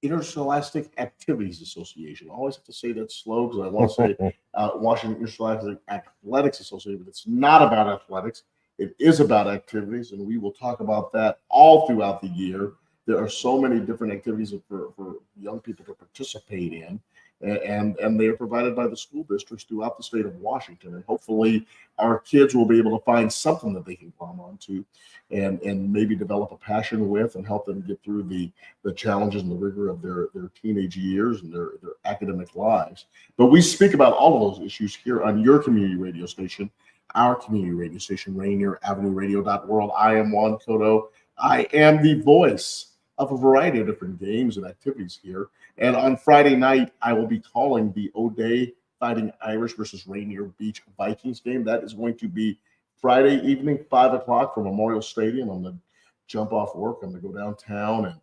Interscholastic Activities Association. I always have to say that slow because I want to say Washington Interscholastic Athletics Association, but it's not about athletics. It is about activities, and we will talk about that all throughout the year. There are so many different activities for young people to participate in, and they are provided by the school districts throughout the state of Washington. And hopefully our kids will be able to find something that they can climb onto and maybe develop a passion with and help them get through the challenges and the rigor of their teenage years and their academic lives. But we speak about all of those issues here on your community radio station, our community radio station, Rainier Avenue Radio.world. I am Juan Cotto. I am the voice of a variety of different games and activities here. And on Friday night, I will be calling the O'Day Fighting Irish versus Rainier Beach Vikings game. That is going to be Friday evening, 5 o'clock from Memorial Stadium. I'm going to jump off work. I'm going to go downtown and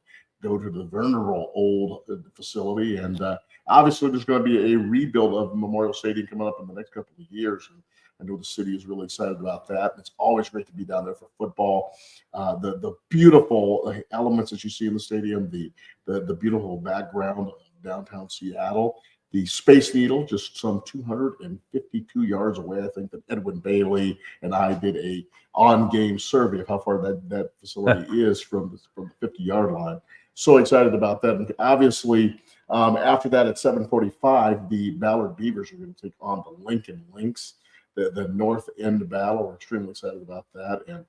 go to the venerable old facility. And obviously, there's going to be a rebuild of Memorial Stadium coming up in the next couple of years. And I know the city is really excited about that. It's always great to be down there for football. The beautiful elements that you see in the stadium, the beautiful background of downtown Seattle, the Space Needle, just some 252 yards away. I think that Edwin Bailey and I did a on-game survey of how far that facility is from the 50-yard line. So excited about that. And obviously, after that at 7:45, the Ballard Beavers are going to take on the Lincoln Lynx. The North End battle. We're extremely excited about that. And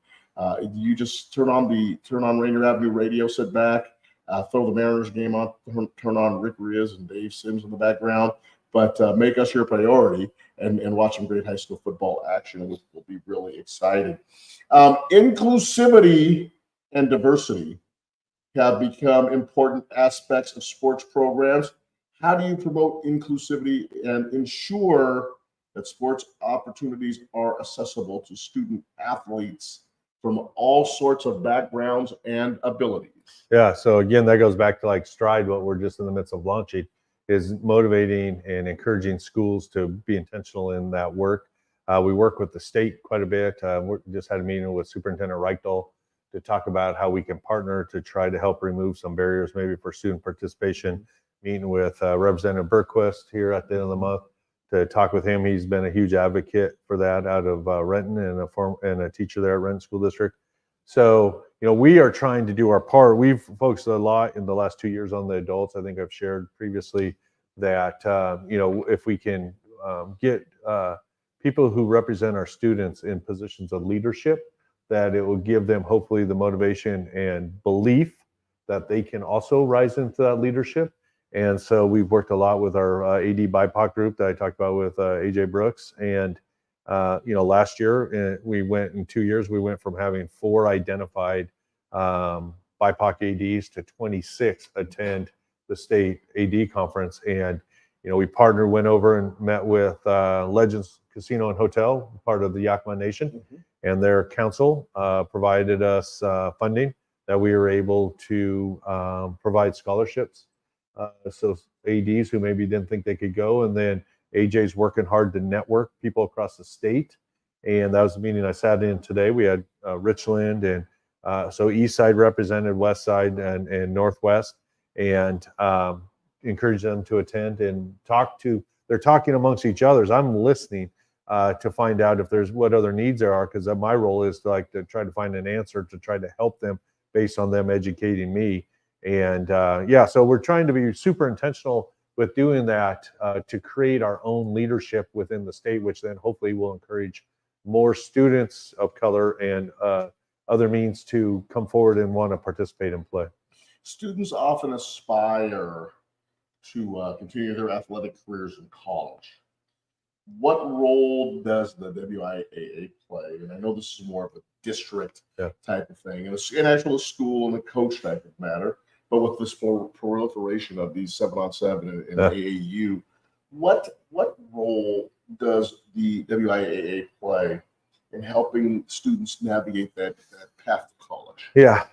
you just turn on Rainier Avenue Radio, sit back, throw the Mariners game on, turn on Rick Riz and Dave Sims in the background, but make us your priority and watch some great high school football action. We'll be really excited. Inclusivity and diversity have become important aspects of sports programs. How do you promote inclusivity and ensure that sports opportunities are accessible to student athletes from all sorts of backgrounds and abilities? Yeah, so again, that goes back to like Stride, what we're just in the midst of launching, is motivating and encouraging schools to be intentional in that work. We work with the state quite a bit. We just had a meeting with Superintendent Reichel to talk about how we can partner to try to help remove some barriers maybe for student participation. Meeting with Representative Berquist here at the end of the month to talk with him. He's been a huge advocate for that out of Renton and a teacher there at Renton School District. So, we are trying to do our part. We've focused a lot in the last 2 years on the adults. I think I've shared previously that, if we can get people who represent our students in positions of leadership, that it will give them hopefully the motivation and belief that they can also rise into that leadership. And so we've worked a lot with our AD BIPOC group that I talked about with AJ Brooks. And, last year, in 2 years, we went from having 4 identified BIPOC ADs to 26 attend the state AD conference. And, we went over and met with Legends Casino and Hotel, part of the Yakima Nation, and their council provided us funding that we were able to provide scholarships. So ADs who maybe didn't think they could go, and then AJ's working hard to network people across the state. And that was the meeting I sat in today. We had Richland and so East Side represented, West Side and Northwest, and encourage them to attend and they're talking amongst each other. I'm listening to find out if there's what other needs there are, because my role is to try to find an answer to try to help them based on them educating me. And so we're trying to be super intentional with doing that to create our own leadership within the state, which then hopefully will encourage more students of color and other means to come forward and want to participate and play. Students often aspire to continue their athletic careers in college. What role does the WIAA play? And I know this is more of a district type of thing, and it's an actual school and a coach type of matter. But with this proliferation of these 7-on-7 and AAU, what role does the WIAA play in helping students navigate that path to college? Yeah,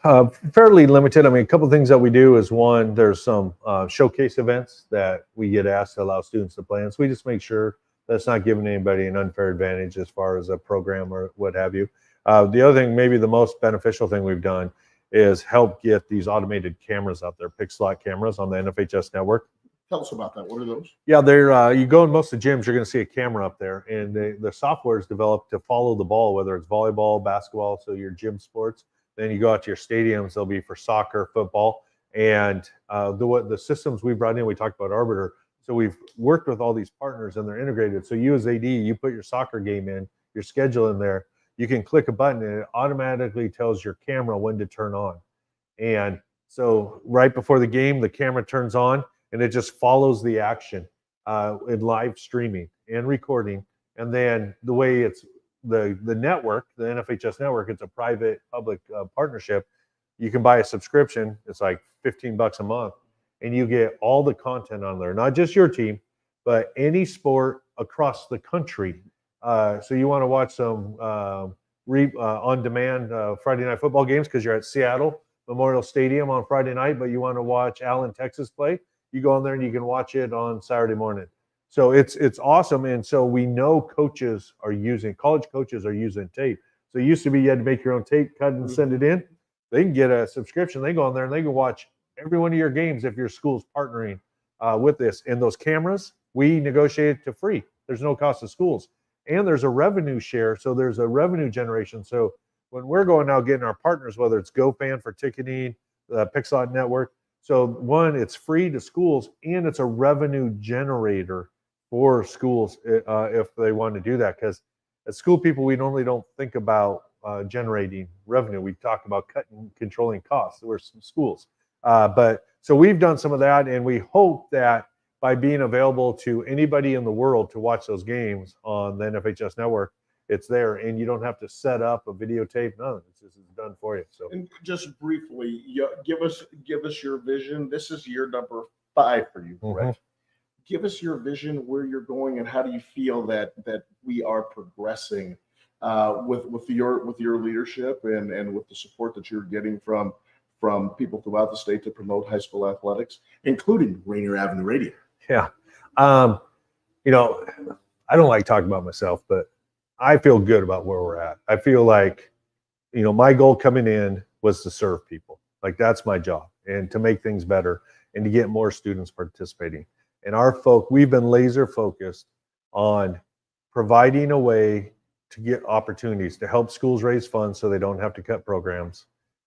fairly limited. I mean, a couple of things that we do is, one, there's some showcase events that we get asked to allow students to play in. So we just make sure that's not giving anybody an unfair advantage as far as a program or what have you. The other thing, maybe the most beneficial thing we've done, is help get these automated cameras out there, pick slot cameras on the NFHS network. Tell us about that. What are those? Yeah, they're you go in most of the gyms, you're going to see a camera up there, and the software is developed to follow the ball, whether it's volleyball, basketball, so your gym sports. Then you go out to your stadiums, they'll be for soccer, football, and the systems we brought in. We talked about Arbiter, so we've worked with all these partners, and they're integrated. So you as AD, you put your soccer game in, your schedule in there. You can click a button, and it automatically tells your camera when to turn on. And so right before the game, the camera turns on, and it just follows the action in live streaming and recording. And then the way it's the network, the NFHS network, it's a private public partnership. You can buy a subscription. It's like $15 a month, and you get all the content on there, not just your team, but any sport across the country. So you want to watch some on-demand Friday night football games because you're at Seattle Memorial Stadium on Friday night, but you want to watch Allen, Texas play, you go in there and you can watch it on Saturday morning. So it's awesome. And so we know college coaches are using tape. So it used to be you had to make your own tape, cut and send it in. They can get a subscription. They go in there and they can watch every one of your games if your school's partnering with this. And those cameras, we negotiate to free. There's no cost to schools. And there's a revenue share, so there's a revenue generation. So when we're going out getting our partners, whether it's GoFan for ticketing, the Pixlot Network, so one, it's free to schools, and it's a revenue generator for schools if they want to do that. Because as school people, we normally don't think about generating revenue. We talk about cutting, controlling costs. We're some schools. But so we've done some of that, and we hope that by being available to anybody in the world to watch those games on the NFHS network, it's there, and you don't have to set up a videotape. None, it's just done for you. So, and just briefly, give us your vision. This is year number 5 for you, correct? Mm-hmm. Give us your vision, where you're going, and how do you feel that we are progressing with your leadership and with the support that you're getting from people throughout the state to promote high school athletics, including Rainier Avenue Radio. Yeah. I don't like talking about myself, but I feel good about where we're at. I feel like, my goal coming in was to serve people. Like, that's my job, and to make things better and to get more students participating. And we've been laser focused on providing a way to get opportunities to help schools raise funds so they don't have to cut programs.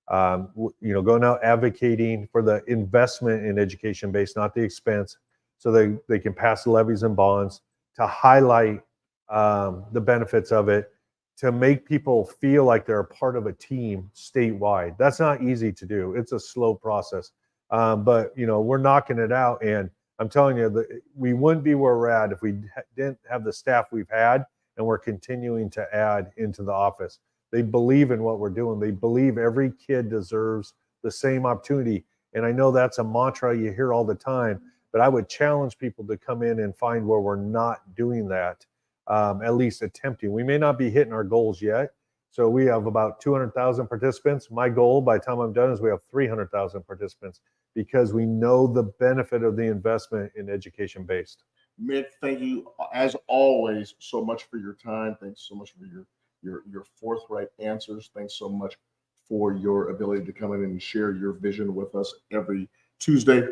Going out advocating for the investment in education base, not the expense, so they can pass levies and bonds to highlight the benefits of it, to make people feel like they're a part of a team statewide. That's not easy to do. It's a slow process. But we're knocking it out, and I'm telling you that we wouldn't be where we're at if we didn't have the staff we've had, and we're continuing to add into the office. They believe in what we're doing. They believe every kid deserves the same opportunity. And I know that's a mantra you hear all the time, but I would challenge people to come in and find where we're not doing that, at least attempting. We may not be hitting our goals yet. So we have about 200,000 participants. My goal by the time I'm done is we have 300,000 participants, because we know the benefit of the investment in education based. Mick, thank you as always so much for your time. Thanks so much for your forthright answers. Thanks so much for your ability to come in and share your vision with us every Tuesday.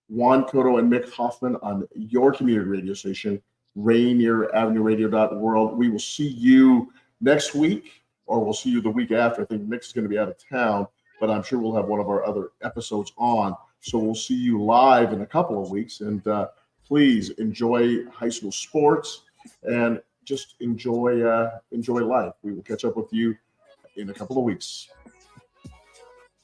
Juan, Cotto, and Mick Hoffman on your community radio station, Rainier Avenue Radio.world. We will see you next week, or we'll see you the week after. I think Mick's going to be out of town, but I'm sure we'll have one of our other episodes on. So we'll see you live in a couple of weeks. And please enjoy high school sports and just enjoy life. We will catch up with you in a couple of weeks.